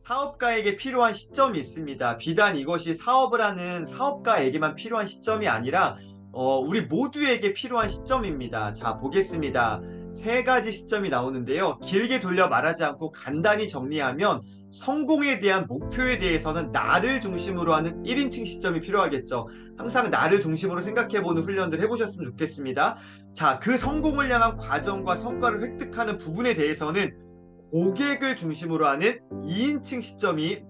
사업가에게 필요한 시점이 있습니다. 비단 이것이 사업을 하는 사업가에게만 필요한 시점이 아니라 우리 모두에게 필요한 시점입니다. 자, 보겠습니다. 세 가지 시점이 나오는데요. 길게 돌려 말하지 않고 간단히 정리하면 성공에 대한 목표에 대해서는 나를 중심으로 하는 1인칭 시점이 필요하겠죠. 항상 나를 중심으로 생각해보는 훈련들 해보셨으면 좋겠습니다. 자, 그 성공을 향한 과정과 성과를 획득하는 부분에 대해서는 고객을 중심으로 하는 2인칭 시점이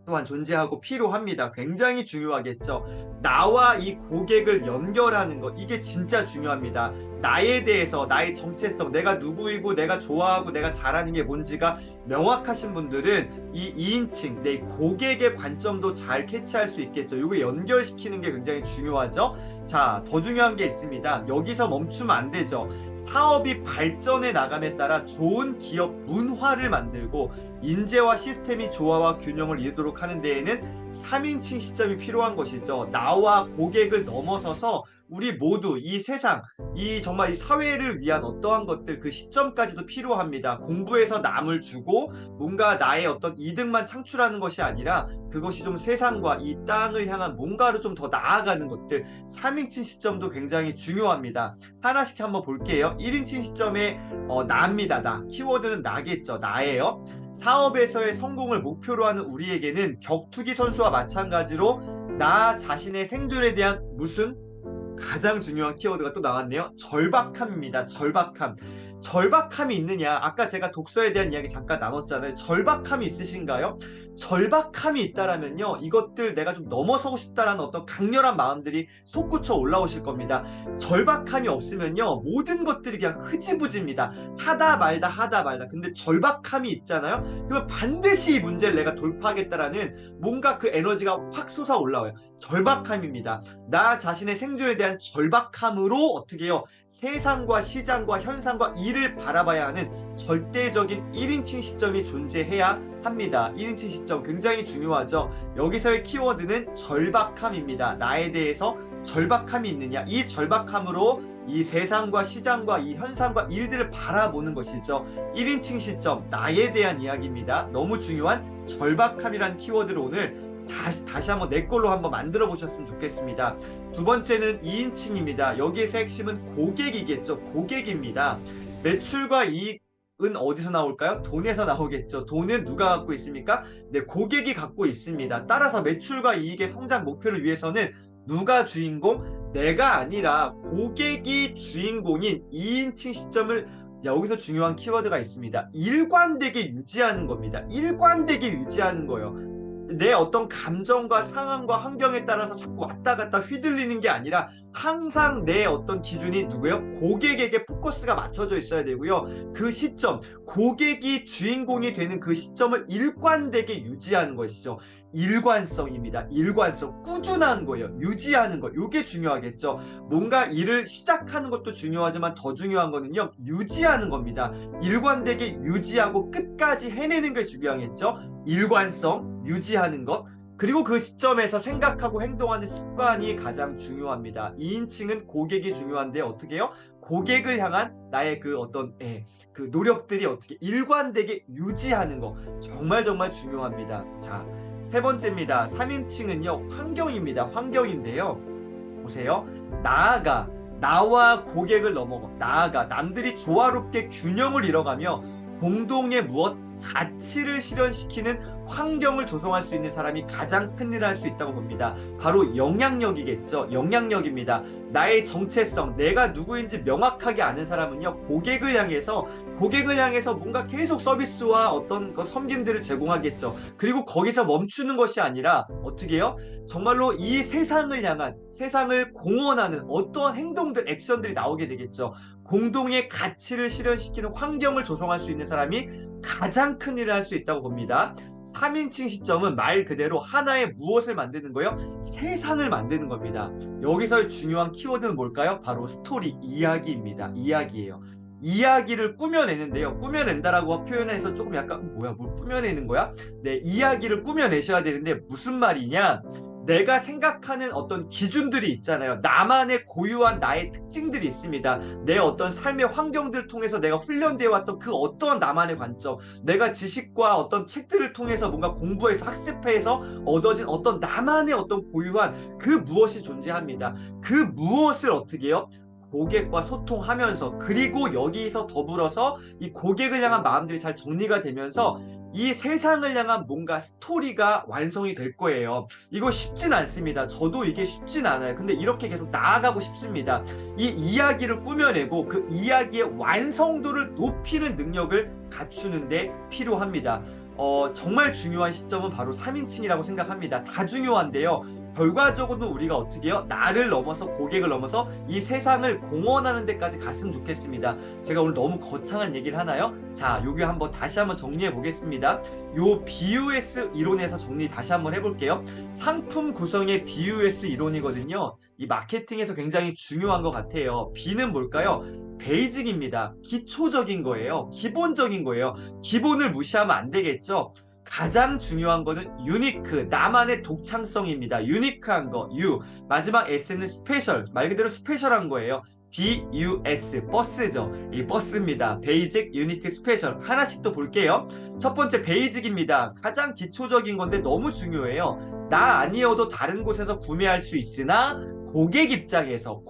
또한 존재하고 필요합니다. 굉장히 중요하겠죠. 나와 이 고객을 연결하는 것, 이게 진짜 중요합니다. 나에 대해서, 나의 정체성, 내가 누구이고 내가 좋아하고 내가 잘하는 게 뭔지가 명확하신 분들은 이 2인칭, 내 고객의 관점도 잘 캐치할 수 있겠죠. 이거 연결시키는 게 굉장히 중요하죠. 자, 더 중요한 게 있습니다. 여기서 멈추면 안 되죠. 사업이 발전해 나감에 따라 좋은 기업 문화를 만들고 인재와 시스템이 조화와 균형을 이루도록 하는 데에는 3인칭 시점이 필요한 것이죠. 나와 고객을 넘어서서 우리 모두 이 세상, 이 정말 이 사회를 위한 어떠한 것들 그 시점까지도 필요합니다. 공부해서 남을 주고 뭔가 나의 어떤 이득만 창출하는 것이 아니라 그것이 좀 세상과 이 땅을 향한 뭔가로 좀 더 나아가는 것들 3인칭 시점도 굉장히 중요합니다. 하나씩 한번 볼게요. 1인칭 시점에 나입니다. 나. 키워드는 나겠죠. 나예요. 사업에서의 성공을 목표로 하는 우리에게는 격투기 선수와 마찬가지로 나 자신의 생존에 대한 무슨 가장 중요한 키워드가 또 나왔네요. 절박함입니다. 절박함. 절박함이 있느냐? 아까 제가 독서에 대한 이야기 잠깐 나눴잖아요. 절박함이 있으신가요? 절박함이 있다라면요. 이것들 내가 좀 넘어서고 싶다라는 어떤 강렬한 마음들이 솟구쳐 올라오실 겁니다. 절박함이 없으면요. 모든 것들이 그냥 흐지부지입니다. 하다 말다 하다 말다. 근데 절박함이 있잖아요. 그러면 반드시 이 문제를 내가 돌파하겠다라는 뭔가 그 에너지가 확 솟아 올라와요. 절박함입니다. 나 자신의 생존에 대한 절박함으로 어떻게 해요? 세상과 시장과 현상과 일을 바라봐야 하는 절대적인 1인칭 시점이 존재해야 합니다. 1인칭 시점 굉장히 중요하죠. 여기서의 키워드는 절박함입니다. 나에 대해서 절박함이 있느냐? 이 절박함으로 이 세상과 시장과 이 현상과 일들을 바라보는 것이죠. 1인칭 시점, 나에 대한 이야기입니다. 너무 중요한 절박함이란 키워드를 오늘 다시 한번 내 걸로 한번 만들어 보셨으면 좋겠습니다. 두 번째는 2인칭입니다. 여기에서 핵심은 고객이겠죠. 고객입니다. 매출과 이익은 어디서 나올까요? 돈에서 나오겠죠. 돈은 누가 갖고 있습니까? 네, 고객이 갖고 있습니다. 따라서 매출과 이익의 성장 목표를 위해서는 누가 주인공? 내가 아니라 고객이 주인공인 2인칭 시점을 여기서 중요한 키워드가 있습니다. 일관되게 유지하는 겁니다. 일관되게 유지하는 거예요. 내 어떤 감정과 상황과 환경에 따라서 자꾸 왔다 갔다 휘둘리는 게 아니라 항상 내 어떤 기준이 누구예요? 고객에게 포커스가 맞춰져 있어야 되고요. 그 시점, 고객이 주인공이 되는 그 시점을 일관되게 유지하는 것이죠. 일관성입니다. 일관성, 꾸준한 거예요. 유지하는 거. 이게 중요하겠죠. 뭔가 일을 시작하는 것도 중요하지만 더 중요한 거는요. 유지하는 겁니다. 일관되게 유지하고 끝까지 해내는 게 중요하겠죠. 일관성, 유지하는 것. 그리고 그 시점에서 생각하고 행동하는 습관이 가장 중요합니다. 2인칭은 고객이 중요한데 어떻게 해요? 고객을 향한 나의 그 어떤 그 노력들이 어떻게 일관되게 유지하는 거 정말 정말 중요합니다. 자, 세 번째입니다. 3인칭은요. 환경입니다. 환경인데요. 보세요. 나아가 나와 고객을 넘어가 나아가 남들이 조화롭게 균형을 이뤄가며 공동의 무엇 가치를 실현시키는 환경을 조성할 수 있는 사람이 가장 큰 일을 할 수 있다고 봅니다. 바로 영향력이겠죠. 영향력입니다. 나의 정체성, 내가 누구인지 명확하게 아는 사람은요. 고객을 향해서 뭔가 계속 서비스와 어떤 섬김들을 제공하겠죠. 그리고 거기서 멈추는 것이 아니라 어떻게 해요? 정말로 이 세상을 향한 세상을 공헌하는 어떠한 행동들, 액션들이 나오게 되겠죠. 공동의 가치를 실현시키는 환경을 조성할 수 있는 사람이 가장 큰 일을 할 수 있다고 봅니다. 3인칭 시점은 말 그대로 하나의 무엇을 만드는 거예요? 세상을 만드는 겁니다. 여기서의 중요한 키워드는 뭘까요? 바로 스토리, 이야기입니다. 이야기예요. 이야기를 꾸며내는데요. 꾸며낸다라고 표현해서 조금 약간 뭐야 뭘 꾸며내는 거야? 네, 이야기를 꾸며내셔야 되는데 무슨 말이냐? 내가 생각하는 어떤 기준들이 있잖아요. 나만의 고유한 나의 특징들이 있습니다. 내 어떤 삶의 환경들을 통해서 내가 훈련되어 왔던 그 어떠한 나만의 관점, 내가 지식과 어떤 책들을 통해서 뭔가 공부해서 학습해서 얻어진 어떤 나만의 어떤 고유한 그 무엇이 존재합니다. 그 무엇을 어떻게 해요? 고객과 소통하면서, 그리고 여기서 더불어서 이 고객을 향한 마음들이 잘 정리가 되면서 이 세상을 향한 뭔가 스토리가 완성이 될 거예요. 이거 쉽진 않습니다. 저도 이게 쉽진 않아요. 근데 이렇게 계속 나아가고 싶습니다. 이 이야기를 꾸며내고 그 이야기의 완성도를 높이는 능력을 갖추는데 필요합니다. 정말 중요한 시점은 바로 3인칭이라고 생각합니다. 다 중요한데요. 결과적으로는 우리가 어떻게 해요? 나를 넘어서, 고객을 넘어서 이 세상을 공헌하는 데까지 갔으면 좋겠습니다. 제가 오늘 너무 거창한 얘기를 하나요? 자, 요게 한번 다시 한번 정리해 보겠습니다. 요 BUS 이론에서 정리 다시 한번 해볼게요. 상품 구성의 BUS 이론이거든요. 이 마케팅에서 굉장히 중요한 것 같아요. B는 뭘까요? 베이직입니다. 기초적인 거예요. 기본적인 거예요. 기본을 무시하면 안 되겠죠. 가장 중요한 거는 유니크, 나만의 독창성입니다. 유니크한 거, U. 마지막 S는 스페셜, 말 그대로 스페셜한 거예요. BUS, 버스죠. 이 버스입니다. 베이직, 유니크, 스페셜. 하나씩 또 볼게요. 첫 번째 베이직입니다. 가장 기초적인 건데 너무 중요해요. 나 아니어도 다른 곳에서 구매할 수 있으나 고객 입장에서,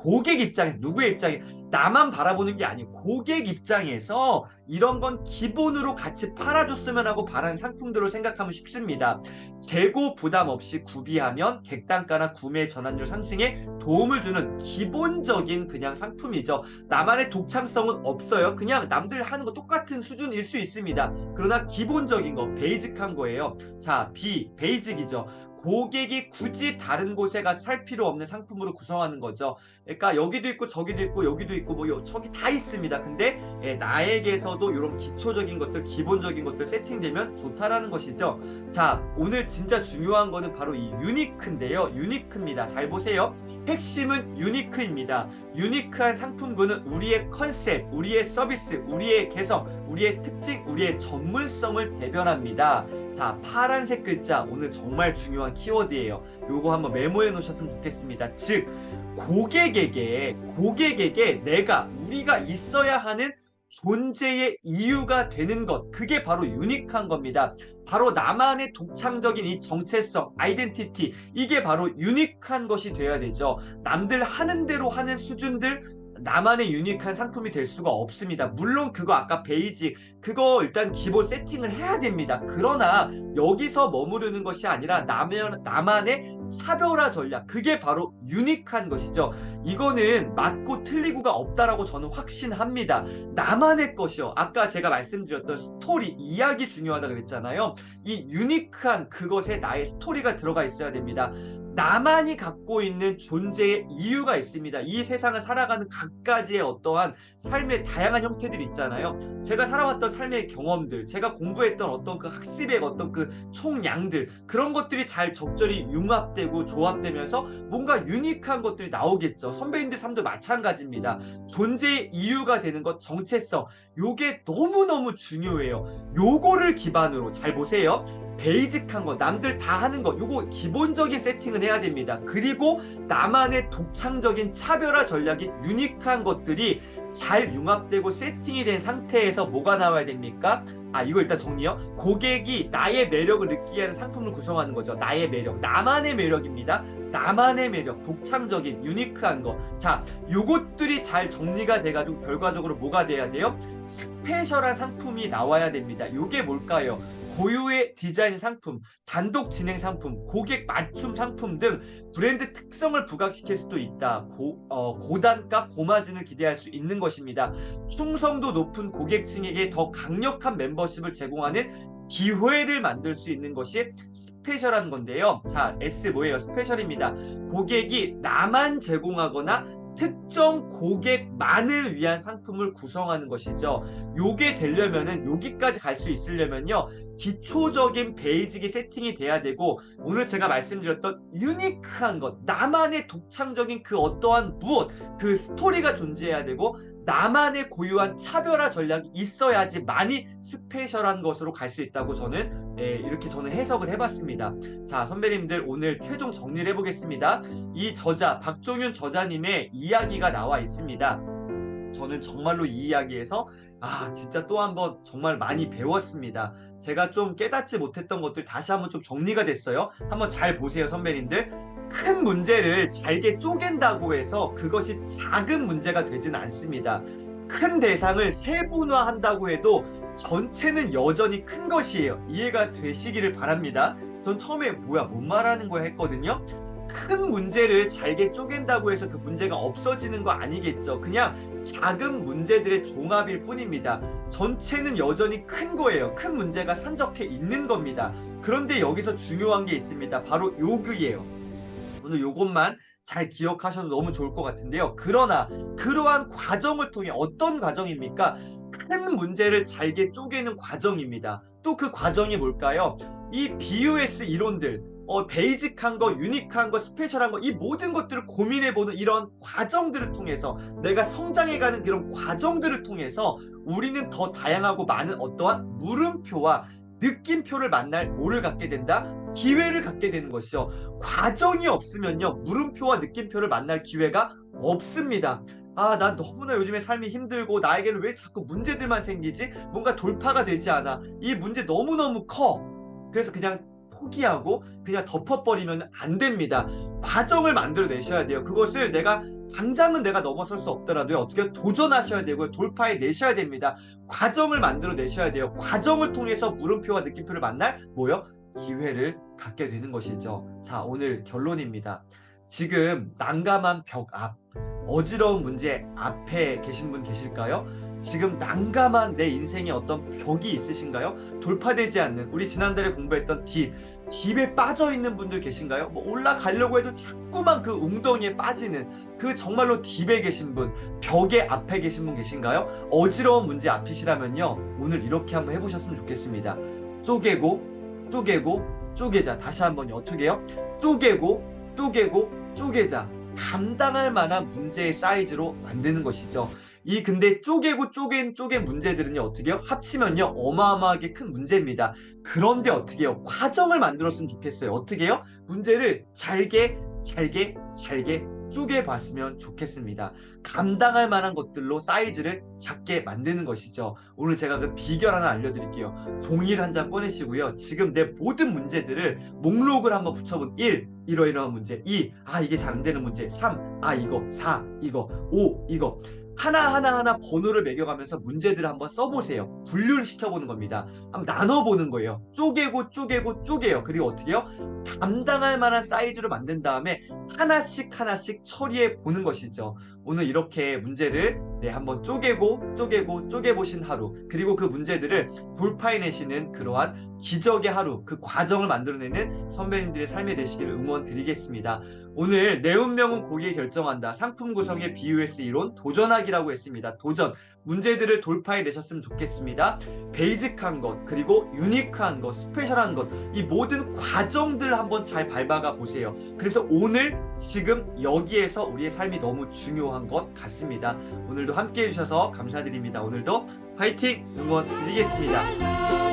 누구의 입장에, 나만 바라보는 게 아니고 고객 입장에서 이런 건 기본으로 같이 팔아줬으면 하고 바라는 상품들을 생각하면 쉽습니다. 재고 부담 없이 구비하면 객단가나 구매 전환율 상승에 도움을 주는 기본적인 그냥 상품이죠. 나만의 독창성은 없어요. 그냥 남들 하는 거 똑같은 수준일 수 있습니다. 그러나 기본적인 거, 베이직한 거예요. 자, B, 베이직이죠. 고객이 굳이 다른 곳에 가서 살 필요 없는 상품으로 구성하는 거죠. 그러니까 여기도 있고 저기도 있고 여기도 있고 뭐 저기 다 있습니다. 근데 나에게서도 이런 기초적인 것들, 기본적인 것들 세팅되면 좋다라는 것이죠. 자, 오늘 진짜 중요한 거는 바로 이 유니크인데요. 유니크입니다. 잘 보세요. 핵심은 유니크입니다. 유니크한 상품군은 우리의 컨셉, 우리의 서비스, 우리의 개성, 우리의 특징, 우리의 전문성을 대변합니다. 자, 파란색 글자 오늘 정말 중요한 키워드예요. 요거 한번 메모해 놓으셨으면 좋겠습니다. 즉, 고객에게 우리가 있어야 하는 존재의 이유가 되는 것, 그게 바로 유니크한 겁니다. 바로 나만의 독창적인 이 정체성, 아이덴티티, 이게 바로 유니크한 것이 되어야 되죠. 남들 하는 대로 하는 수준들, 나만의 유니크한 상품이 될 수가 없습니다. 물론 그거 아까 베이직, 그거 일단 기본 세팅을 해야 됩니다. 그러나 여기서 머무르는 것이 아니라 나만의 차별화 전략, 그게 바로 유니크한 것이죠. 이거는 맞고 틀리고가 없다라고 저는 확신합니다. 나만의 것이요. 아까 제가 말씀드렸던 스토리, 이야기 중요하다 그랬잖아요. 이 유니크한 그것에 나의 스토리가 들어가 있어야 됩니다. 나만이 갖고 있는 존재의 이유가 있습니다. 이 세상을 살아가는 각가지의 어떠한 삶의 다양한 형태들이 있잖아요. 제가 살아왔던 삶의 경험들, 제가 공부했던 어떤 그 학습의 어떤 그 총량들, 그런 것들이 잘 적절히 융합되고 조합되면서 뭔가 유니크한 것들이 나오겠죠. 선배님들 삶도 마찬가지입니다. 존재의 이유가 되는 것, 정체성, 요게 너무너무 중요해요. 요거를 기반으로 잘 보세요. 베이직한 거, 남들 다 하는 거, 요거 기본적인 세팅은 해야 됩니다. 그리고 나만의 독창적인 차별화 전략이 유니크한 것들이 잘 융합되고 세팅이 된 상태에서 뭐가 나와야 됩니까? 이거 일단 정리요. 고객이 나의 매력을 느끼게 하는 상품을 구성하는 거죠. 나의 매력, 나만의 매력입니다. 나만의 매력, 독창적인 유니크한 거. 자, 요것들이 잘 정리가 돼가지고 결과적으로 뭐가 돼야 돼요? 스페셜한 상품이 나와야 됩니다. 요게 뭘까요? 고유의 디자인 상품, 단독 진행 상품, 고객 맞춤 상품 등 브랜드 특성을 부각시킬 수도 있다. 고단가, 고마진을 기대할 수 있는 것입니다. 충성도 높은 고객층에게 더 강력한 멤버십을 제공하는 기회를 만들 수 있는 것이 스페셜한 건데요. 자, S 뭐예요? 스페셜입니다. 고객이 나만 제공하거나 특정 고객만을 위한 상품을 구성하는 것이죠. 요게 되려면은 여기까지 갈 수 있으려면요. 기초적인 베이직이 세팅이 돼야 되고 오늘 제가 말씀드렸던 유니크한 것, 나만의 독창적인 그 어떠한 무엇, 그 스토리가 존재해야 되고 나만의 고유한 차별화 전략이 있어야지만이 스페셜한 것으로 갈 수 있다고 저는 이렇게 저는 해석을 해봤습니다. 자, 선배님들 오늘 최종 정리를 해보겠습니다. 이 저자 박종윤 저자님의 이야기가 나와 있습니다. 저는 정말로 이 이야기에서 진짜 또 한번 정말 많이 배웠습니다. 제가 좀 깨닫지 못했던 것들 다시 한번 좀 정리가 됐어요. 한번 잘 보세요, 선배님들. 큰 문제를 잘게 쪼갠다고 해서 그것이 작은 문제가 되진 않습니다. 큰 대상을 세분화한다고 해도 전체는 여전히 큰 것이에요. 이해가 되시기를 바랍니다. 전 처음에 뭐야 뭔 말하는 거야 했거든요. 큰 문제를 잘게 쪼갠다고 해서 그 문제가 없어지는 거 아니겠죠. 그냥 작은 문제들의 종합일 뿐입니다. 전체는 여전히 큰 거예요. 큰 문제가 산적해 있는 겁니다. 그런데 여기서 중요한 게 있습니다. 바로 요그예요. 오늘 요것만 잘 기억하셔도 너무 좋을 것 같은데요. 그러나 그러한 과정을 통해 어떤 과정입니까? 큰 문제를 잘게 쪼개는 과정입니다. 또 그 과정이 뭘까요? 이 BUS 이론들, 베이직한 거, 유니크한 거, 스페셜한 거, 이 모든 것들을 고민해보는 이런 과정들을 통해서 내가 성장해가는 이런 과정들을 통해서 우리는 더 다양하고 많은 어떠한 물음표와 느낌표를 만날 뭐를 갖게 된다? 기회를 갖게 되는 것이죠. 과정이 없으면요. 물음표와 느낌표를 만날 기회가 없습니다. 난 너무나 요즘에 삶이 힘들고 나에게는 왜 자꾸 문제들만 생기지? 뭔가 돌파가 되지 않아. 이 문제 너무너무 커. 그래서 그냥 포기하고 그냥 덮어버리면 안 됩니다. 과정을 만들어내셔야 돼요. 그것을 당장은 내가 넘어설 수 없더라도 어떻게 도전하셔야 되고요. 돌파해 내셔야 됩니다. 과정을 만들어내셔야 돼요. 과정을 통해서 물음표와 느낌표를 만날 기회를 갖게 되는 것이죠. 자, 오늘 결론입니다. 지금 난감한 벽 앞, 어지러운 문제 앞에 계신 분 계실까요? 지금 난감한 내 인생에 어떤 벽이 있으신가요? 돌파되지 않는, 우리 지난달에 공부했던 딥에 빠져 있는 분들 계신가요? 올라가려고 해도 자꾸만 그 웅덩이에 빠지는 그 정말로 딥에 계신 분, 벽의 앞에 계신 분 계신가요? 어지러운 문제 앞이시라면요, 오늘 이렇게 한번 해보셨으면 좋겠습니다. 쪼개자. 다시 한번요. 어떻게 해요? 쪼개자. 감당할 만한 문제의 사이즈로 만드는 것이죠. 근데 쪼갠 문제들은요, 어떻게 해요? 합치면요, 어마어마하게 큰 문제입니다. 그런데 어떻게 해요? 과정을 만들었으면 좋겠어요. 어떻게 해요? 문제를 잘게 쪼개봤으면 좋겠습니다. 감당할 만한 것들로 사이즈를 작게 만드는 것이죠. 오늘 제가 그 비결 하나 알려드릴게요. 종이를 한 장 꺼내시고요. 지금 내 모든 문제들을 목록을 한번 붙여본 1. 이러이러한 문제. 2. 이게 잘 안 되는 문제. 3. 이거. 4. 이거. 5. 이거. 하나하나 번호를 매겨가면서 문제들을 한번 써보세요. 분류를 시켜보는 겁니다. 한번 나눠보는 거예요. 쪼개요. 그리고 어떻게 해요? 감당할 만한 사이즈로 만든 다음에 하나씩 처리해 보는 것이죠. 오늘 이렇게 문제를 한번 쪼개보신 하루, 그리고 그 문제들을 돌파해내시는 그러한 기적의 하루, 그 과정을 만들어내는 선배님들의 삶이 되시기를 응원드리겠습니다. 오늘 내 운명은 고기에 결정한다. 상품 구성의 BUS 이론 도전하기라고 했습니다. 도전. 문제들을 돌파해내셨으면 좋겠습니다. 베이직한 것, 그리고 유니크한 것, 스페셜한 것, 이 모든 과정들 한번 잘 밟아가 보세요. 그래서 오늘 지금 여기에서 우리의 삶이 너무 중요한 것 같습니다. 오늘도 함께 해주셔서 감사드립니다. 오늘도 화이팅 응원드리겠습니다.